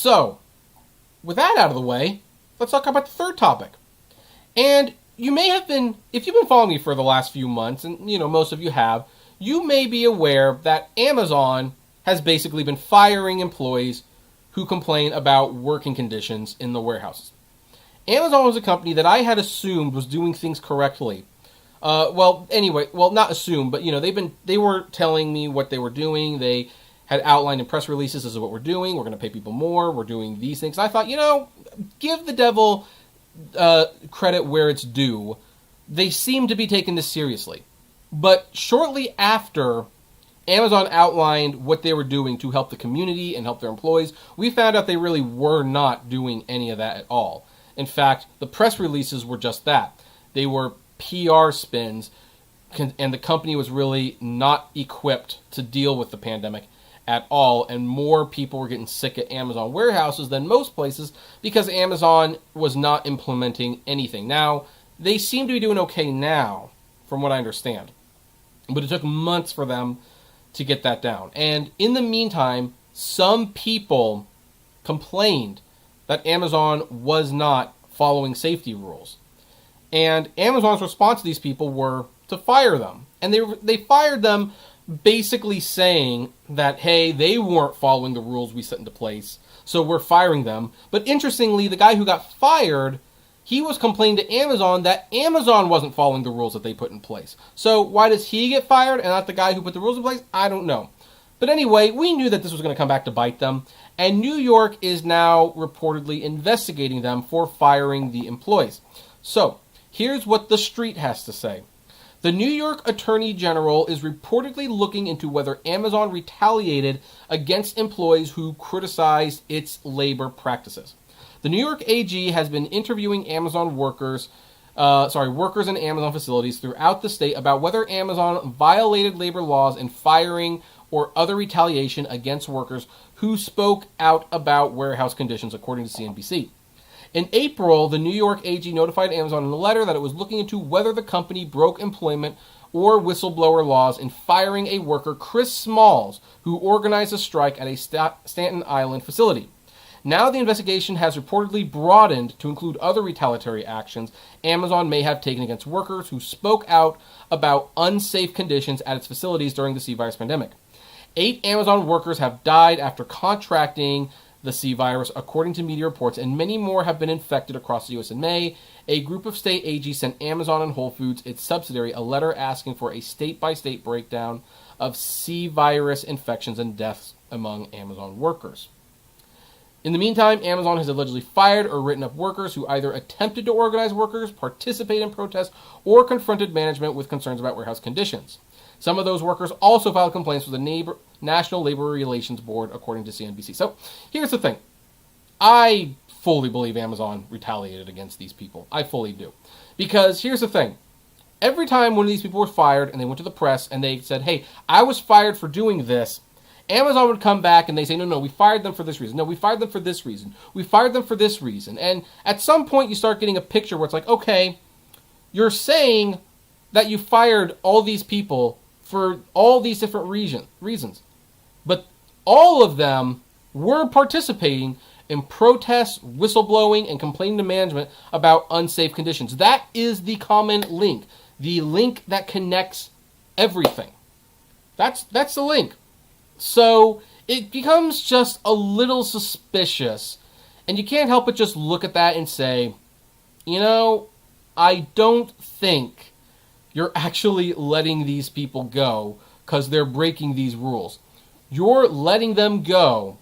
So, with that out of the way, let's talk about the third topic. And you may have been, if you've been following me for the last few months, and most of you have, you may be aware that Amazon has basically been firing employees who complain about working conditions in the warehouses. Amazon was a company that I had assumed was doing things correctly. Not assumed, but they were telling me what they were doing. They had outlined in press releases, this is what we're doing. We're going to pay people more. We're doing these things. I thought, give the devil credit where it's due. They seem to be taking this seriously. But shortly after Amazon outlined what they were doing to help the community and help their employees, we found out they really were not doing any of that at all. In fact, the press releases were just that. They were PR spins, and the company was really not equipped to deal with the pandemic at all, and more people were getting sick at Amazon warehouses than most places because Amazon was not implementing anything. Now, they seem to be doing okay now, from what I understand, but it took months for them to get that down. And in the meantime, some people complained that Amazon was not following safety rules. And Amazon's response to these people were to fire them. And they fired them basically saying that, hey, they weren't following the rules we set into place, so we're firing them. But interestingly, the guy who got fired, he was complaining to Amazon that Amazon wasn't following the rules that they put in place. So why does he get fired and not the guy who put the rules in place? I don't know. But anyway, we knew that this was going to come back to bite them. And New York is now reportedly investigating them for firing the employees. So, here's what the street has to say. The New York Attorney General is reportedly looking into whether Amazon retaliated against employees who criticized its labor practices. The New York AG has been interviewing workers in Amazon facilities throughout the state about whether Amazon violated labor laws in firing or other retaliation against workers who spoke out about warehouse conditions, according to CNBC. In April, the New York AG notified Amazon in a letter that it was looking into whether the company broke employment or whistleblower laws in firing a worker, Chris Smalls, who organized a strike at a Staten Island facility. Now the investigation has reportedly broadened to include other retaliatory actions Amazon may have taken against workers who spoke out about unsafe conditions at its facilities during the C virus pandemic. 8 Amazon workers have died after contracting the C virus, according to media reports, and many more have been infected across the U.S. In May, a group of state AGs sent Amazon and Whole Foods, its subsidiary, a letter asking for a state-by-state breakdown of C virus infections and deaths among Amazon workers. In the meantime, Amazon has allegedly fired or written up workers who either attempted to organize workers, participate in protests, or confronted management with concerns about warehouse conditions. Some of those workers also filed complaints with the National Labor Relations Board, according to CNBC. So, here's the thing. I fully believe Amazon retaliated against these people. I fully do. Because here's the thing. Every time one of these people was fired and they went to the press and they said, hey, I was fired for doing this, Amazon would come back and they say, no, we fired them for this reason. No, we fired them for this reason. We fired them for this reason. And at some point you start getting a picture where it's like, okay, you're saying that you fired all these people for all these different reasons. But all of them were participating in protests, whistleblowing, and complaining to management about unsafe conditions. That is the common link. The link that connects everything. That's the link. So it becomes just a little suspicious. And you can't help but just look at that and say, I don't think you're actually letting these people go because they're breaking these rules. You're letting them go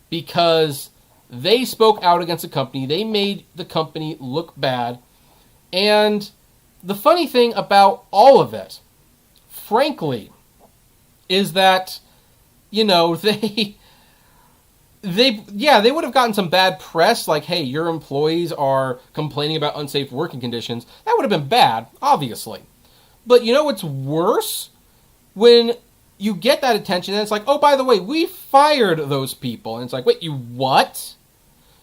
because they spoke out against the company. They made the company look bad. And the funny thing about all of it, frankly, is that, they would have gotten some bad press, like, hey, your employees are complaining about unsafe working conditions. That would have been bad, obviously. But what's worse? When you get that attention and it's like, oh, by the way, we fired those people. And it's like, wait, you what?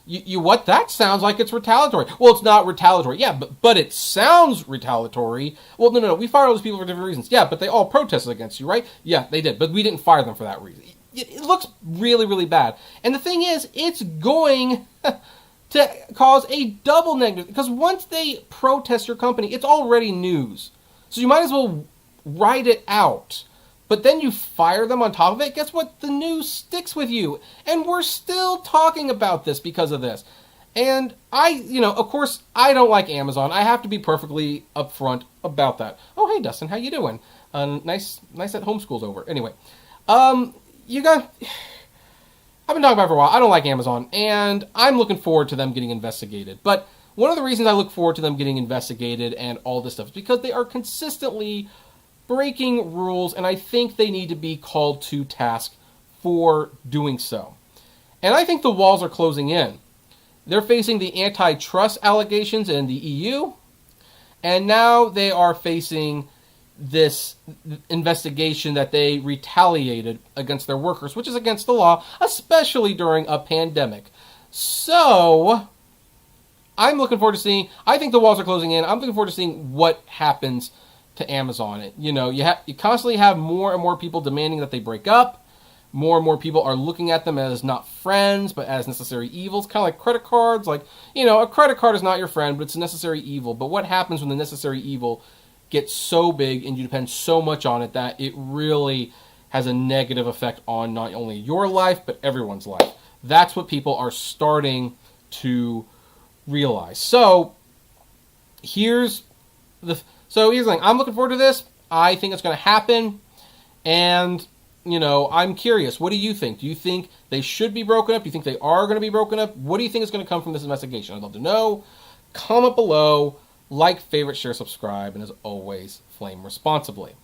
You what? That sounds like it's retaliatory. Well, it's not retaliatory. Yeah, but it sounds retaliatory. Well, no. We fired all those people for different reasons. Yeah, but they all protested against you, right? Yeah, they did. But we didn't fire them for that reason. it looks really, really bad. And the thing is, it's going to cause a double negative, because once they protest your company, it's already news. So you might as well write it out. But then you fire them on top of it. Guess what? The news sticks with you. And we're still talking about this because of this. And of course, I don't like Amazon. I have to be perfectly upfront about that. Oh, hey, Dustin, how you doing? Nice that homeschool's over. Anyway, I've been talking about it for a while. I don't like Amazon, and I'm looking forward to them getting investigated. But one of the reasons I look forward to them getting investigated and all this stuff is because they are consistently breaking rules, and I think they need to be called to task for doing so. And I think the walls are closing in. They're facing the antitrust allegations in the EU, and now they are facing this investigation that they retaliated against their workers, which is against the law, especially during a pandemic. So I'm looking forward to seeing, I think the walls are closing in. I'm looking forward to seeing what happens to Amazon. You constantly have more and more people demanding that they break up. More and more people are looking at them as not friends, but as necessary evils, kind of like credit cards. Like, a credit card is not your friend, but it's a necessary evil. But what happens when the necessary evil gets so big and you depend so much on it that it really has a negative effect on not only your life, but everyone's life? That's what people are starting to realize. So here's the thing. I'm looking forward to this. I think it's going to happen. And, I'm curious. What do you think? Do you think they should be broken up? Do you think they are going to be broken up? What do you think is going to come from this investigation? I'd love to know. Comment below. Like, favorite, share, subscribe. And as always, flame responsibly.